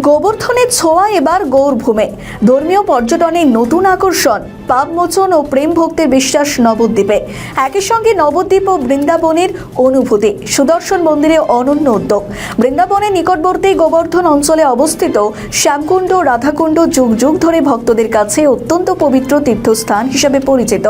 গোবর্ধনের ছোঁয়া এবার গৌরভূমে। ধর্মীয় পর্যটনের নতুন আকর্ষণ, পাপমোচন ও প্রেম ভক্তের বিশ্বাস নবদ্বীপে। একই সঙ্গে নবদ্বীপ ও বৃন্দাবনের অনুভূতি। সুদর্শন মন্দিরে অনন্য উদ্যোগ। বৃন্দাবনের নিকটবর্তী গোবর্ধন অঞ্চলে অবস্থিত শ্যামকুণ্ড রাধাকুণ্ড যুগ যুগ ধরে ভক্তদের কাছে অত্যন্ত পবিত্র তীর্থস্থান হিসেবে পরিচিত।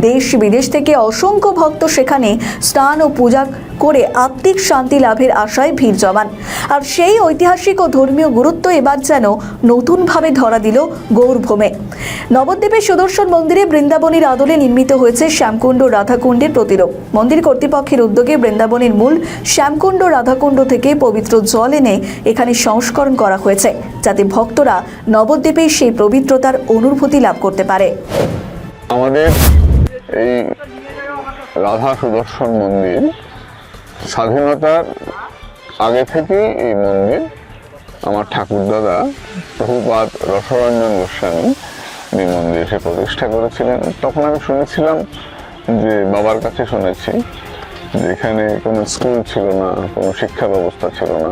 দেশ বিদেশ থেকে অসংখ্য ভক্ত সেখানে স্নান ও পূজা করে আত্মিক শান্তি লাভের আশায় ভিড় জমান। আর সেই ঐতিহাসিক ও ধর্মীয় গুরুত্ব এবার যেন নতুনভাবে ধরা দিল গৌরভূমে। নবদ্বীপের সুদর্শন মন্দিরে বৃন্দাবনের আদলে নির্মিত হয়েছে শ্যামকুণ্ড রাধাকুণ্ডের প্রতিরূপ। মন্দির কর্তৃপক্ষের উদ্যোগে বৃন্দাবনের মূল শ্যামকুণ্ড রাধাকুণ্ড থেকে পবিত্র জল এনে এখানে সংস্করণ করা হয়েছে, যাতে ভক্তরা নবদ্বীপে সেই পবিত্রতার অনুভূতি লাভ করতে পারে। আমাদের এই রাধা সুদর্শন মন্দির স্বাধীনতার আগে থেকেই এই মন্দির আমার ঠাকুরদাদা প্রভুপাদ রসরঞ্জন গোস্বামী এই মন্দির এসে প্রতিষ্ঠা করেছিলেন। তখন আমি শুনেছিলাম যে বাবার কাছে শুনেছি যে এখানে কোনো স্কুল ছিল না, কোনো শিক্ষা ব্যবস্থা ছিল না।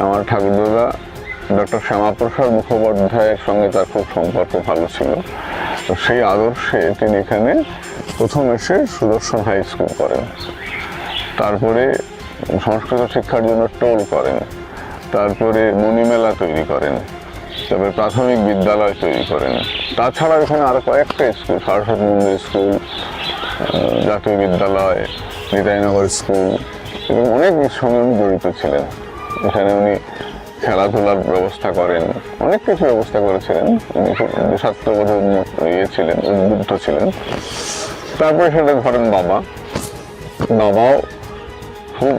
আমার ঠাকুরদাদা ডক্টর শ্যামাপ্রসাদ মুখোপাধ্যায়ের সঙ্গে তার খুব সম্পর্ক ভালো ছিল। তো সেই আদর্শে তিনি এখানে প্রথম এসে সুদর্শন হাই স্কুল করেন, তারপরে সংস্কৃত শিক্ষার জন্য টোল করেন, তারপরে মণিমেলা তৈরি করেন, তারপরে প্রাথমিক বিদ্যালয় তৈরি করেন। তাছাড়া এখানে আরো কয়েকটা স্কুল, সরস্বতী মন্দির স্কুল, জাতীয় বিদ্যালয়, নিতাইনগর স্কুল এবং অনেক সঙ্গে উনি জড়িত ছিলেন। এখানে উনি খেলাধুলার ব্যবস্থা করেন, অনেক কিছু ব্যবস্থা করেছিলেন। উনি খুব দেশাত্মবোধে ছিলেন, উদ্বুদ্ধ ছিলেন। তারপরে সেটা ধরেন বাবাও খুব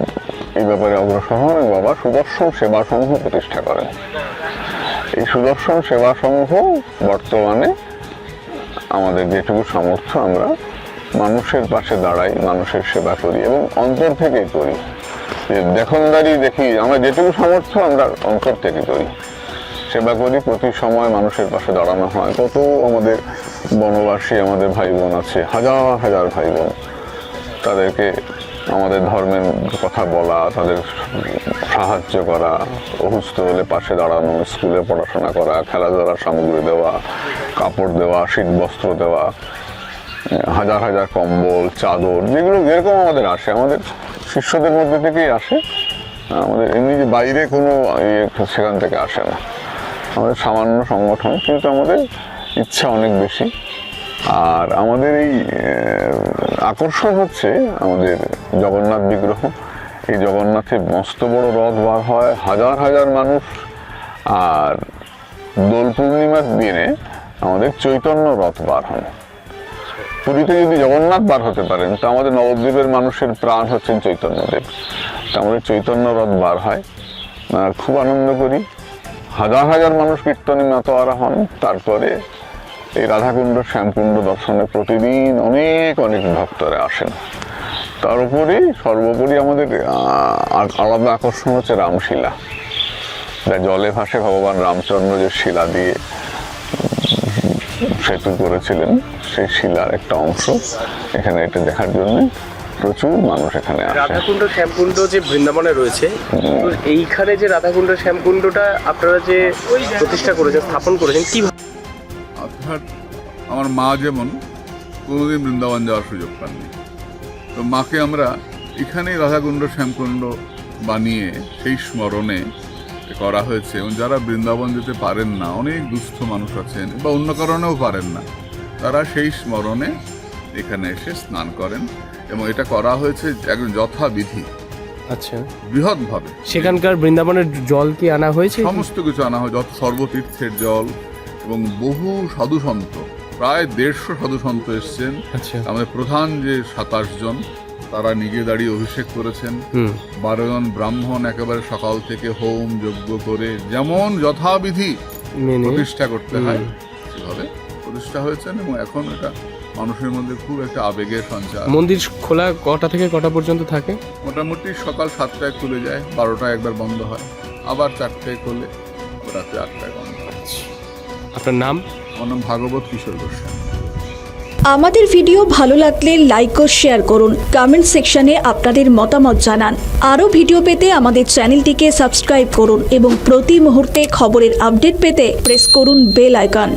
এই ব্যাপারে অগ্রসর হন। বাবা সুদর্শন সেবা সংঘ প্রতিষ্ঠা করেন। এই সুদর্শন সেবা সংঘ বর্তমানে আমাদের যেটুকু সামর্থ্য আমরা মানুষের পাশে দাঁড়াই, মানুষের সেবা করি এবং অন্তর থেকেই করি। দেখনদারি দেখি, আমরা যেটুকু সামর্থ্য আমরা অন্তর থেকে করি, সেবা করি। প্রতি সময় মানুষের পাশে দাঁড়ানো হয়। কত আমাদের বনবাসী আমাদের ভাই বোন আছে, হাজার হাজার ভাই বোন, তাদেরকে আমাদের ধর্মের কথা বলা, তাদের সাহায্য করা, অসুস্থ হলে পাশে দাঁড়ানো, স্কুলে পড়াশোনা করা, খেলাধুলার সামগ্রী দেওয়া, কাপড় দেওয়া, শীত বস্ত্র দেওয়া, হাজার হাজার কম্বল, চাদর, যেরকম আমাদের আসে, আমাদের শিষ্যদের মধ্যে থেকেই আসে। আমাদের এমনি যে বাইরে কোনো সেখান থেকে আসে না। আমাদের সামান্য সংগঠন, কিন্তু আমাদের ইচ্ছা অনেক বেশি। আর আমাদের এই আকর্ষণ হচ্ছে আমাদের জগন্নাথ বিগ্রহ। এই জগন্নাথের মস্ত বড় রথ বার হয়, হাজার হাজার মানুষ। আর দোল পূর্ণিমার দিনে আমাদের চৈতন্য রথ বার হয়। পুরীতে যদি জগন্নাথ বার হতে পারেন, তো আমাদের নবদ্বীপের মানুষের প্রাণ হচ্ছেন চৈতন্যদেব। তো আমাদের চৈতন্য রথ বার হয়, খুব আনন্দ করি। হাজার হাজার মানুষ কীর্তনে মাতোয়ারা হন। তারপরে এই রাধাকুণ্ড শ্যামকুণ্ড দর্শনে প্রতিদিন অনেক অনেক ভক্তরা আসেন। তার উপরে সর্বোপরি আমাদের আলাদা আকর্ষণ হচ্ছে রামশিলা, যা জলে ভাসে। ভগবান রামচন্দ্র যে শিলা দিয়ে সেতু করেছিলেন, সেই শিলার একটা অংশ এখানে এটা দেখার জন্য প্রচুর মানুষ এখানে আসে। রাধাকুণ্ড শ্যামকুণ্ড যে বৃন্দাবনে রয়েছে, এইখানে যে রাধাকুণ্ড শ্যামকুণ্ডটা আপনারা যে প্রতিষ্ঠা করেছেন, স্থাপন করেছেন, কি অর্থাৎ আমার মা যেমন কোনোদিন বৃন্দাবন যাওয়ার সুযোগ পাননি, তো মাকে আমরা এখানেই রাধাকুণ্ড শ্যামকুণ্ড বানিয়ে সেই স্মরণে করা হয়েছে। এবং যারা বৃন্দাবন যেতে পারেন না, অনেক দুস্থ মানুষ আছেন বা অন্য কারণেও পারেন না, তারা সেই স্মরণে এখানে এসে স্নান করেন। এবং এটা করা হয়েছে একদম যথাবিধি, আচ্ছা, বৃহৎভাবে। সেখানকার বৃন্দাবনের জল কি আনা হয়েছে? সমস্ত কিছু আনা হয়, যত সর্বতীর্থের জল। এবং বহু সাধুসন্ত, প্রায় 150 সাধুসন্ত এসছেন। আমাদের প্রধান যে 27 জন, তারা নিজে দাঁড়িয়ে অভিষেক করেছেন। 12 জন ব্রাহ্মণ একেবারে সকাল থেকে হোম যজ্ঞ করে যেমন যথাবিধি প্রতিষ্ঠা করতে হয় সেভাবে প্রতিষ্ঠা হয়েছেন। এবং এখন এটা মানুষের মধ্যে খুব একটা আবেগের সঞ্চার। মন্দির খোলা কটা থেকে কটা পর্যন্ত থাকে? মোটামুটি সকাল 7টায় খুলে যায়, 12টায় একবার বন্ধ হয়, আবার 4টায় খুলে রাতে 8টায় বন্ধ হয়। আপনার নাম? আমার নাম ভাগবত কিশোর গোস্বামী। আমাদের ভিডিও ভালো লাগলে লাইক ও শেয়ার করুন, কমেন্ট সেকশনে আপনাদের মতামত জানান। আরও ভিডিও পেতে আমাদের চ্যানেলটিকে সাবস্ক্রাইব করুন এবং প্রতি মুহূর্তে খবরের আপডেট পেতে প্রেস করুন বেল আইকন।